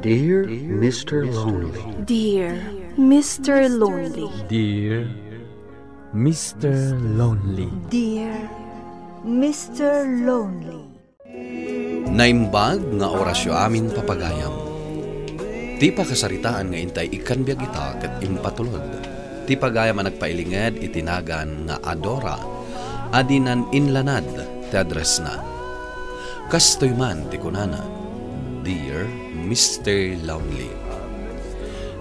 Dear Mr. Lonely. Dear Mr. Lonely. Dear Mr. Lonely. Dear Mr. Lonely. Naimbag nga orasyo amin papagayam. Ti pakasaritaan nga intay ikan biag ita ket impatulod. Ti pagayam ang nagpailinged itinagan nga adora. Adinan inlanad ti address na. Kastoy man ti kunana. Dear Mr. Lonely.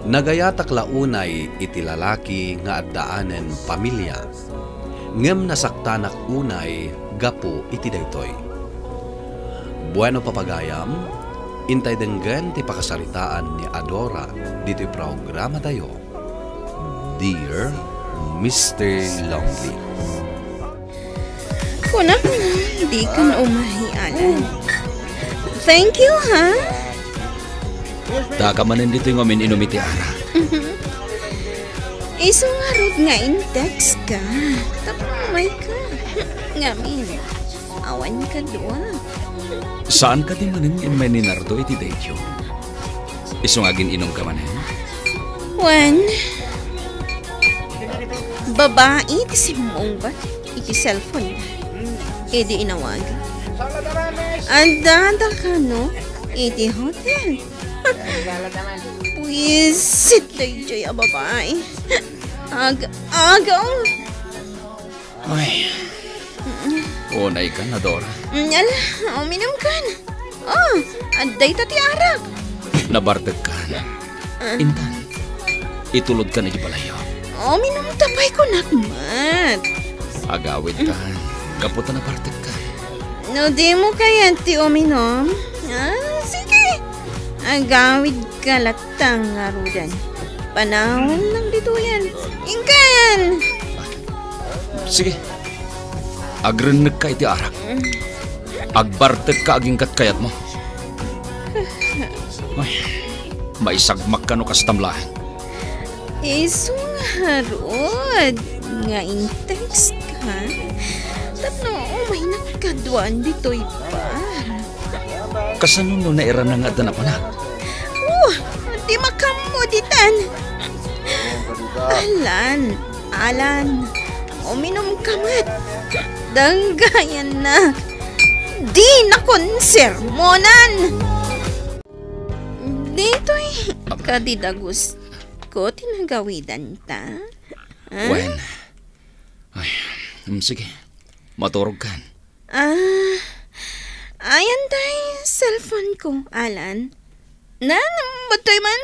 Nagayatak launay iti lalaki nga addaanen pamilya. Ngem nasaktanak unay gapo iti daytoy. Bueno papagayam, intay denggan ti pakasaritaan ni Adora dito programa tayo. Dear Mr. Lonely. Kunak na, di ka na umahianan. Thank you, ha? Taka manin dito yung amin inumiti ara. Isungarod nga in text ka. Tapamay ka. Ngamin, awan ka doon. Saan ka din manin in may ninardo iti daytyo? Isungagin inom ka manin? Juan, babae iti simong ba? Iti cellphone. Edi inawag. Andada ka, no? Iti hotel. Wisit daytoy a babae. Agaw. Ay. Unay ka na, Dora. Ala, uminom ka na. Oh, aday ta ti arak. Nabartag ka na. Intan, itulod ka na di balayo. Uminom tapay ko nakmat. Agawid ka. Kaputa na bartag ka. No, di mo kaya ti uminom? Sige. Agawid ka latang ngarudan. Panahon lang dito yan. Ingkan! Sige. Agreneg ka iti arak. Agbartag ka aging katkayat mo. Ay, maisagmak ka no kastamlahan. Isungarod. Nga in text ka. Tapno, may nagkaduan dito'y bar. Kasanon no naira na nga na pa na? Di makamuditan. Alan, uminom ka mat. Danggayan na. Di na konsermonan. Dito'y kadidagus ko tinagawidan ta. Wen. Ay, sige. Maturog ka. Ayan tayo cellphone ko, Alan. Batoy man,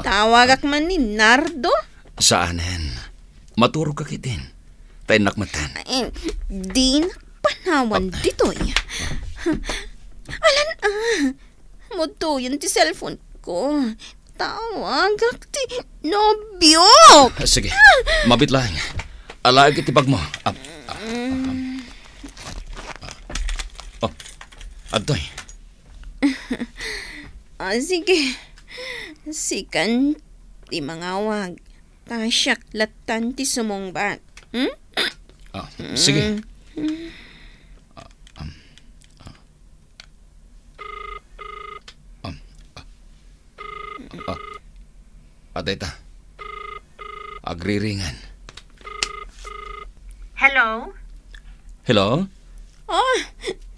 tawagak man ni Nardo. Saanen? Maturog ka kitin. Tayo nakmatan. Di nakpanawan dito eh. Alan, moto yun ti cellphone ko. Tawagak ti nobyo. Sige, mabit lang. Alaag itibag mo. Adoy. Sige. Sikan ti mangawag. Tasyak latan ti sumungbat. Sige. Aday ta. Agriringan. Hello? Hello?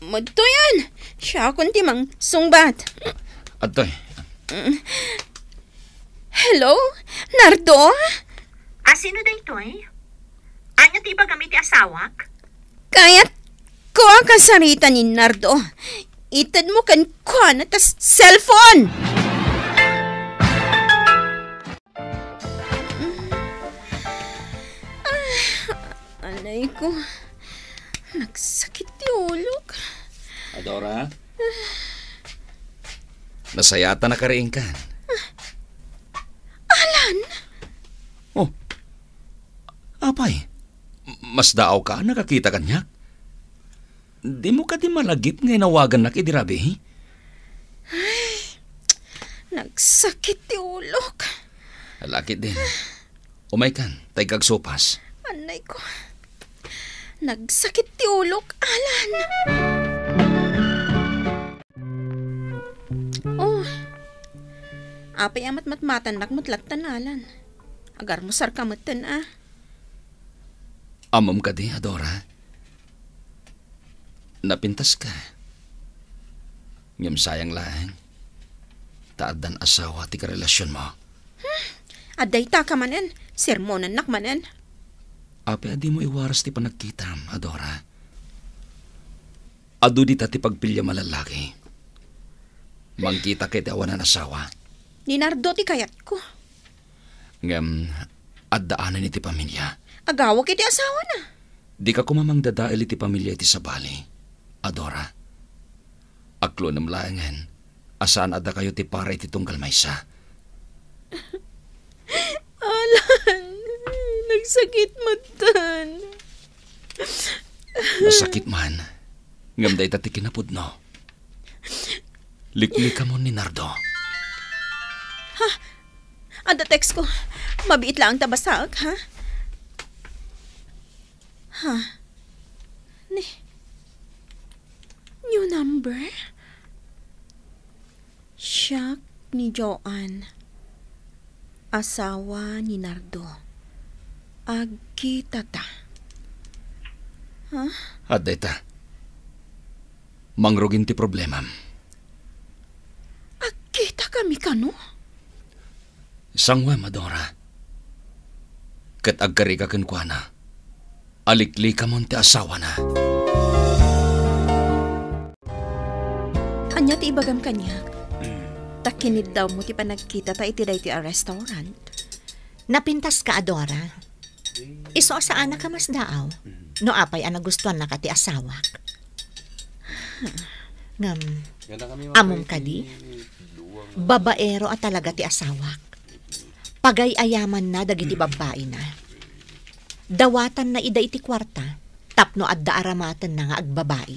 Madto yan. Siya akong timang sungbat. Adoy. Hello? Nardo? Sino da ito eh? Anya ti ba gamit ti asawak? Kaya't ko ang kasarita ni Nardo. Itad mo kan kwa na tas cellphone. Alay ko. Nagsakit ti ulo. Adora? Nasayata na kariing ka. Alan? Oh. Apay. Mas daaw ka, nakakita ka niya. Di mo ka di malagip ngay nawagan na kidirabi. Ay, nagsakit ti ulo. Lakit din. Umay kan, tay kag sopas. Anay ko. Nagsakit ti ulo, Alan. Apay amat matmatan nakmutlat tanalan. Agar mo sarkamutan Amom ka di, Adora. Napintas ka. Ngam sayang lang. Taadan asawa ti karelasyon mo. Aday ta ka manen. Sermonan nakmanen. Ape adi mo iwaras ti panagkitam, Adora. Adu di ti pagpilya malalaki. Mangkita kay ti awanan asawa. Ni Nardo ti kayat ko. Ngam, addaanan iti pamilya. Agawa kiti asawa na. Di ka kumamang dadail iti pamilya iti sabali, Adora. Aklo nam laangan, asaan adda kayo ti para iti tunggal maysa. Alan, nagsakit mo tan. Masakit man, ngam da itati kinapudno. Likli ka mo ni Nardo. Ada text ko. Mabiit lang ang tabasag, ha? New number? Siya ni Joanne. Asawa ni Nardo. Agkita ta. Adda ita. Mangrugin ti problema. Agkita kami kano? Sangwa, Madora. Kat agkari ka kenkwana. Alikli ka mon ti asawa na. Anya ti ibagam kanya. Takinid daw mo ti panagkita ta iti day ti a restaurant. Napintas ka, Adora. Iso saan na ka mas daaw. No apay ang nagustuhan na ka ti asawak. Ngam, among kadi. Babaero at talaga ti asawak. Pagay-ayaman na dagiti babae na. Dawatan na ida iti kwarta, tapno adda aramatan na nga agbabae.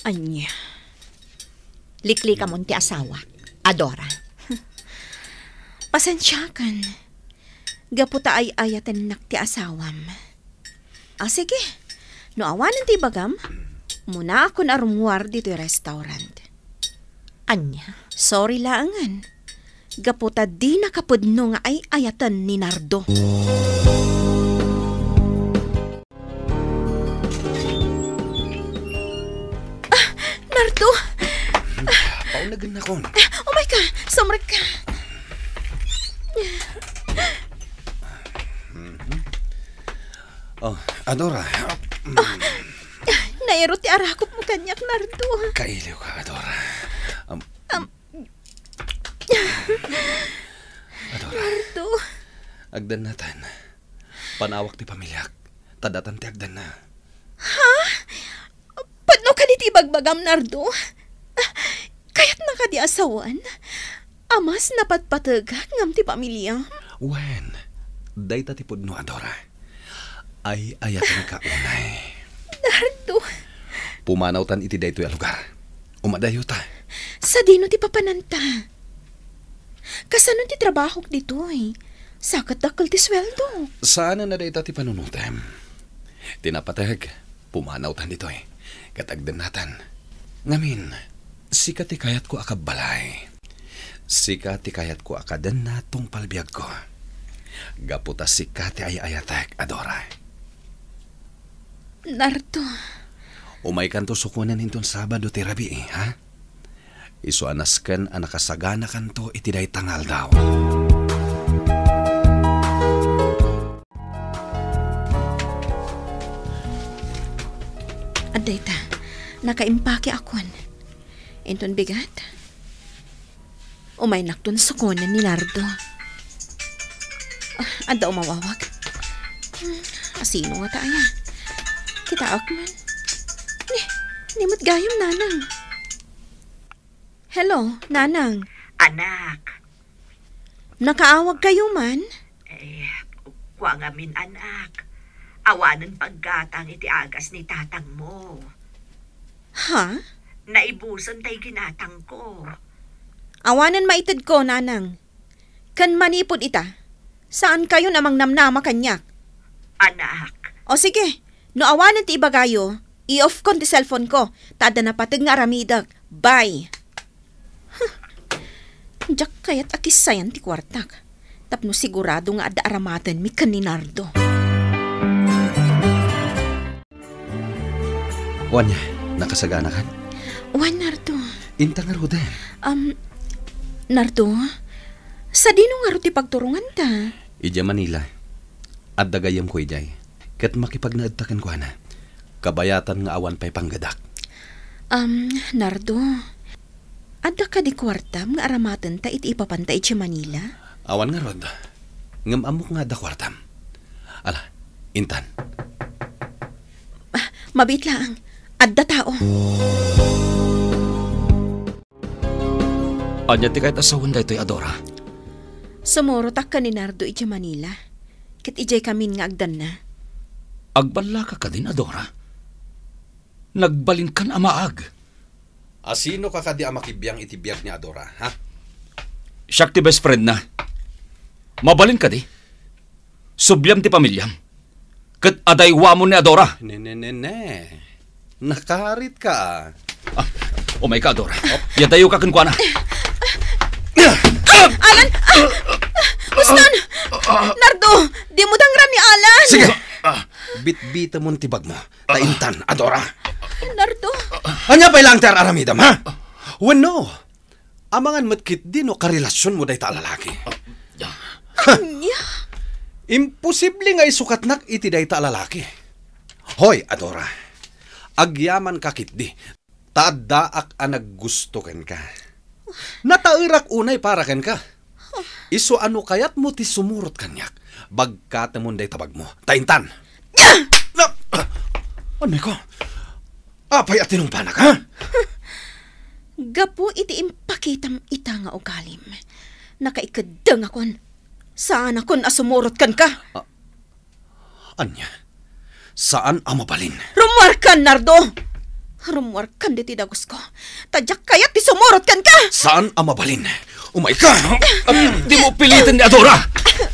Anya. Likli ka mon ti asawa, Adora. Pasensyakan. Gaputa ay ayatan nak ti asawam. Sige. No awanan ti bagam, muna ako narumuar dito yung restaurant. Anya, Sorry laangan. Gaputa di nakapudno nga ay ayatan ni Nardo. Nardo! Paunagan na kon. Oh my God! Sumrek ka! Oh, Adora. Nairo ti arakop mo kanyak, Nardo. Kailiw ka, Adora. Adora. Nardo. Agdan natan. Panawak ti pamilyak. Tadatan ti agdan na. Padno ka niti bagbagam, Nardo? Kaya't naka di asawan? Amas napatpatagak ngam ti pamilya? Wen, day ta ti pudno, Adora. Ay ayatan ka unay. Nardo. Pumanaw tan iti daytoy a lugar. Umadayo ta. Sa dino ti papananta. Kasano ti trabaho dito Sakat dakal ti sweldo. Saan na day ta ti panunutem? Tinapatag. Pumanaw tan dito Katagdan natan. Ngamin, sika ti kayat ko akabalay. Sika ti kayat ko akadan na tong palbiag ko. Gaputa sika ti ayayatek, Adora. Nardo. Umay kanto sukunan hinton Sabado ti Rabi, ha? Isu anasken anakasagana kanto iti day tangal daw. Aday ta, nakaimpake akon. Inton bigat. Umay nakton sukunan ni Nardo. Anda umawawag. Asino nga tayo? Kita akman. Nimot gayong nanang. Hello, nanang. Anak, Nakaawag kayo man? kuha nga min anak. Awanan paggatang iti agas ni tatang mo. Ha? Naibusan tay ginatang ko. Awanan maitid ko, nanang. Kan manipod ita. Saan kayo namang namnama kanyak? Anak, O sige, no awanan ti ibagayo, i-off ko ti cellphone ko. Tada na patag nga aramidag. Bye! Jak kayat akisayan ti kwartak. Tapno sigurado nga ada aramatan mi kaninardo. Wanya, nakasagana kan? Wan, Nardo. Inta nga roden. Nardo, sa dino nga ro ti pagturungan ta? Ija Manila. At dagayam ko ijay. Kat makipagnaadtakan ko na. Kabayatan nga awan pa'y panggadak. Nardo, adda ka di kwartam nga aramatan ta iti ipapantay iti Manila? Awan nga rod. Ngam amok nga da kwartam. Ala, Intan. Mabit lang. Adda tao. Anya ti kahit asawan da ito'y Adora. Sumuro tak ka ni Nardo iti Manila. Kat ijay kamin nga agdan na. Agbala ka din, Adora. Nagbalin kan amaag. Asino ka kadi amakibiyang itibiyag ni Adora, ha? Siya ti best friend na. Mabalin ka di. Subyam ti pamilyam. Kat adaywa mo ni Adora. Ne. Nakaharit ka. Oh my God, Adora. Yadayo ka kunkwana. Alan! Uston! Nardo! Di mo dangran ni Alan! Sige! Bit-bita mo tibag mo. Taintan, Adora. Nardo! Anya pa ilang ter aramidam, ha? Wano? Amangan matkit din o karelasyon mo dahi ta lalaki. Imposible nga isukatnak iti dahi ta lalaki. Hoy, Adora. Agyaman kakit di. Taaddaak anag gusto ken ka. Natairak unay para ken ka. Iso ano kayat mo ti sumurot kanyak. Bagkat mo day tabag mo. Taintan. Ano ko? Apay at tinumpanak, ha? Gapo iti impakitam ita nga ugalim. Nakaikadang akon. Saan akon asumurot kan ka? Anya? Saan ang mabalin? Rumuarkan, Nardo! Rumuarkan di tidagos ko. Tadyak kayat ti sumurot kan ka! Saan ang mabalin? Umay ka! Di mo pilitin ni Adora!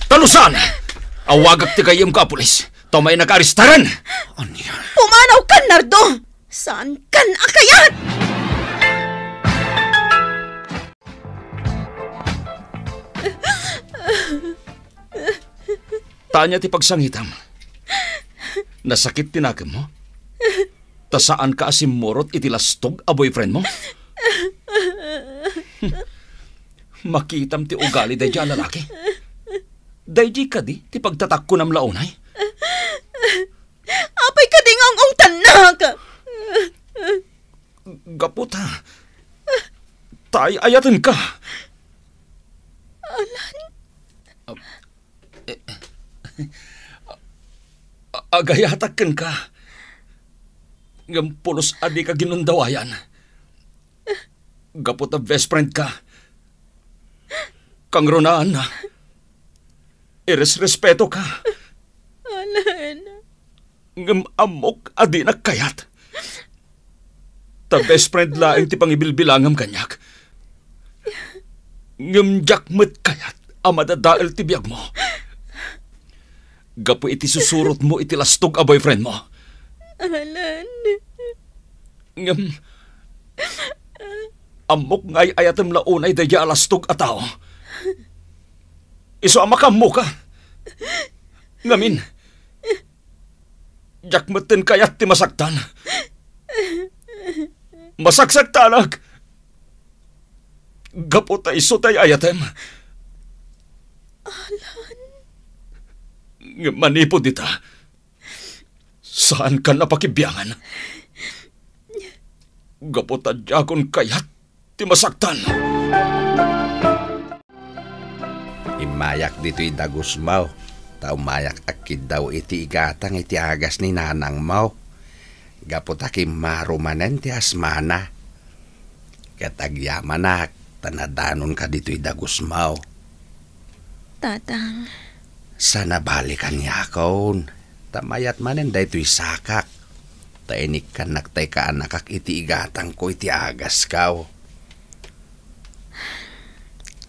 Talusan! Awagak ti kayong kapulis. Tomay nag-aristaran! Anya? Pumanaw kan, Nardo! Saan kan akayat? Tanya ti pagsangitam. Nasakit tinakam mo? Ta saan ka asimurot iti lastog a boyfriend mo? Makitam ti ugali day di lalaki. Day di ka di ti pagtatakko ng launay. Apay ka ding ang tanak! Gaputa. Tay ayatan ka. Alan? Agayatakan ka. Ngam pulos adi ka ginundawayan. Gapot na best friend ka. Kang runaan na. Iresrespeto ka. Alan? Ngam amok adi na kayat. Ta best friend laing ti pangibilbilangam kanyak. Ngam jakmet kayat amadadael ti biyag mo. Gapo iti susurot mo iti lastog a boyfriend mo. Alan? Ngam amok ngay ayatem launay daya alastog a tao. Iso amakam mo ka. Ngamin, jakmeten kayat ti masaktan. Masaksaktanak. Gapo ta iso tay ayatem. Alan? Manipod dita. Saan ka napakibiyangan? Gapo ta jakon kayat ti masaktan. Imayak dito'y dagos mau. Taumayak akid daw iti igatang iti agas ni nanang mau. Gapot akim marumanen ti asmana. Katagyamanak, tanadanon ka dito'y dagos mau. Tatang. Sana balikan niya akon. Tamayat manen da ito'y sakak. Tainik ka naktay ka anakak iti igatang ko iti agas kaw.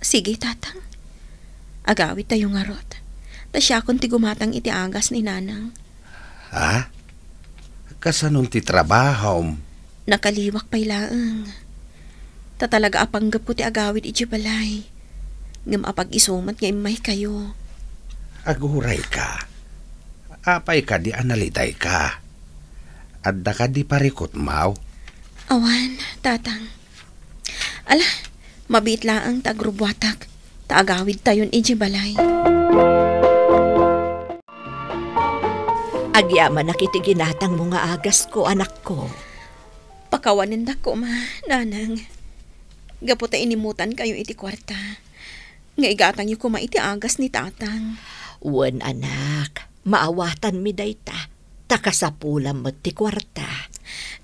Sige, tatang. Agawit tayo nga rot. Ta siya kung ti gumatang iti agas ni nanang. Ha? Kasanong ti trabaho? Nakaliwak pa'y laang. Ta talaga apanggap ko ti agawit iti balay. Ngam apag isumat nga imay kayo. Aguray ka. Apay ka di analiday ka. Adda ka di parikot maw. Awan, tatang. Ala, mabit laang tagrubwatak. Taagawid tayon balay. Agyaman na kiti ginatang mga agas ko, anak ko. Pakawanin na ko, ma, nanang. Gaputa inimutan kayo iti kwarta. Nga igatang yu kuma iti agas ni tatang. Wen anak, maawatan mi dayta. Takasapulam mo ti kwarta.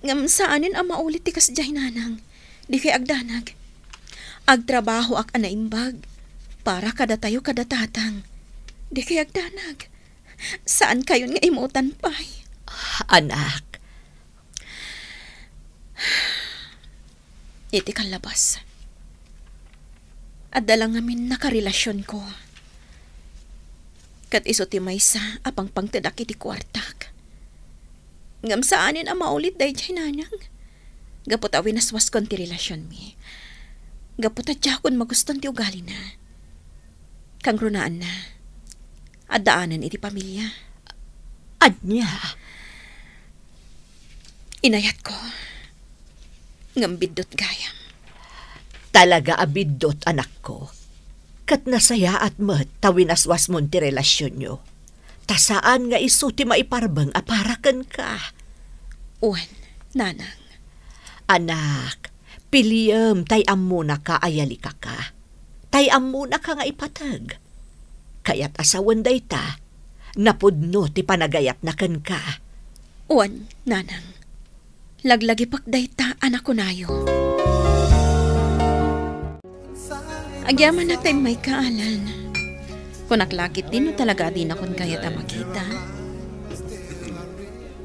Ngam saanin ang maulit ti kasjay nanang. Di kay agdanag. Agtrabaho ak anaimbag. Para kada tayo kada tatang. Di kay agdanag. Saan kayo nga imutan pay? Anak. Iti kalabas. At dalang ngamin nakarelasyon ko. Kat iso ti maysa apang pangtadak iti kwartak. Ngam saanin ang maulit day jay nanang. Gapot awin aswas kon ti relasyon mi. Gapot at jakon maguston ti ugali na. Kang runaan na. At daanan iti pamilya. Anya? Inayat ko. Ngambidot gayam. Talaga abidot, anak ko. Kat nasaya at mat tawinaswas mon ti relasyon nyo. Tasaan nga iso ti maiparbang aparakan ka. Uwan, nanang. Anak, piliyam tay amuna ka ayali ka. Tay amuna ka nga ipatag. Kaya't asawan day ta, napudno ti panagayat na kan ka. Uwan, nanang. Laglagi pakday ta anak ko nayo. Agyaman na tayo may kaalan. Kung naklakit din no talaga din akong kaya ta makita.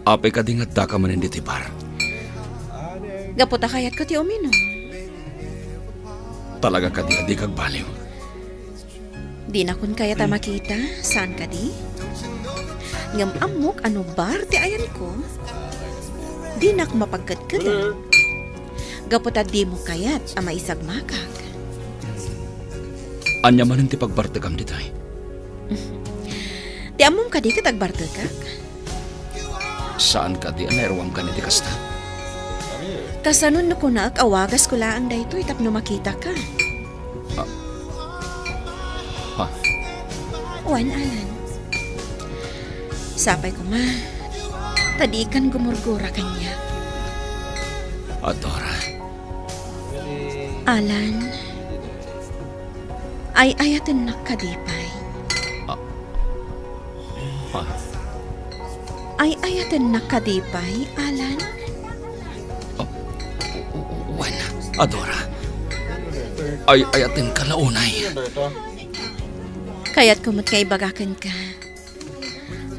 Apay ka dingat da ka manin di bar. Gaputa kayat ko ti uminom. Talaga ka di kag baliw. Di na kun kaya ta makita. Saan ka di? Ngam amok ano bar ti ayan ko. Di na mapagkadkadan. Gaputa di mo kayat ama isag makag. Anya manin ti pagbartegam di tay. Di amom ka di katagbartegak. Saan ka di anairuam ka ni di kasta? Kasanon na ko na awagas ko laang dayto itapno makita ka. Ha? Wan, Alan. Sapay ko ma. Tadikan gumurgura kanya. Adora. Alan. Ay ayatin nakadipay. Ha? Ay ayatin nakadipay, Alan. Wan, Adora. Ay ayatin ka launay. Kaya't kumot kay bagakan ka.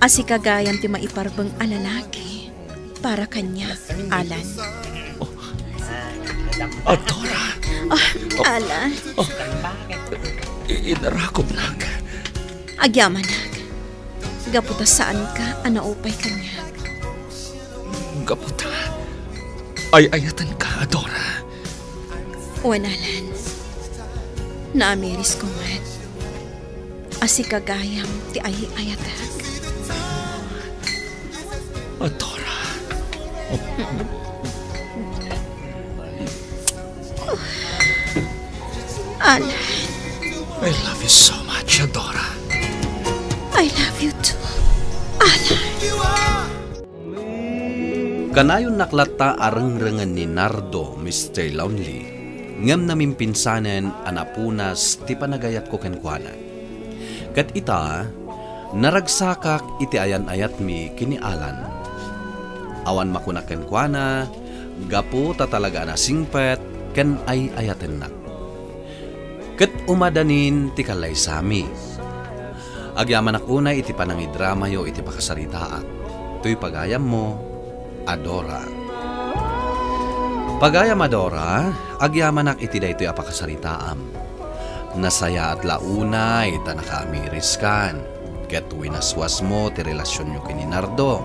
Asi kagayam ti maiparbang alalaki para kanya, Alan. Adora. Alan. Inarakop na ka. Agyaman nag. Gaputa saan ka, anaupay kanya. Gaputa. Ay ayatan ka, Adora. Wan, Alan. Naamiris ko man. Asi kagayam ti ayatag. Adora. Alan. I love you so much, Adora. I love you too. Alan. Kanayon naklata areng-rengen ni Nardo, Mr. Lonely. Ngam namin pinsanen anapunas ti panagayat ko kenkwana. Kat ita, naragsakak iti ayan-ayat mi kini Alan. Awan makuna kenkwana, gapo ta talaga na singpet, ken ay ayaten na. Kat umadanin ti kalay sami. Agyaman akuna iti panangidrama yo iti pakasaritaat. Tuy pagayam mo, Adora. Pagayam Adora, agyaman ak iti daytoy apakasaritaam. Nasaya at launa ita nakaamiris kan. Ket winaswas mo ti relasyon nyo kini Nardo.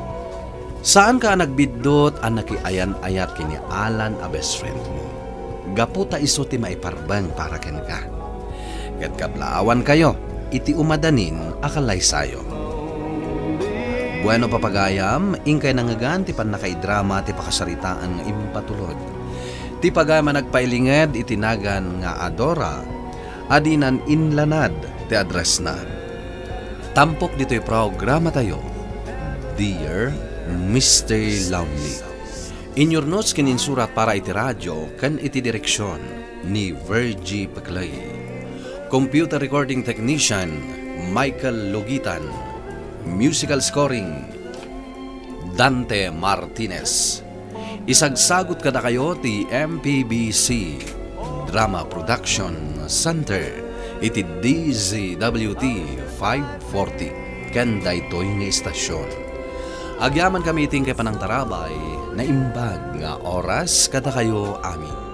Saan ka nagbidot ang nakiayan-ayat kini Alan a best friend mo? Gaputa iso ti maiparbang para ken ka. Ket kablaawan kayo, iti umadanin akalay sayo. Bueno papagayam, ingkay nangagan ti pan nakaidrama ti pakasaritaan ng impatulod. Ti pagayam nagpailinged itinagan nga adora, adinan inlanad ti address na. Tampok dito'y programa tayo, Dear Mr. Lonely. In your notes kininsurat para iti radyo kan iti direksyon ni Virgie Paclay. Computer recording technician Michael Logitan. Musical scoring Dante Martinez. Isagsagot kada kayo ti MPBC Drama Production Center iti DZWT 540 ken daytoy nga istasyon. Agyaman kami iting kay panang tarabay na imbag nga oras kada kayo amin.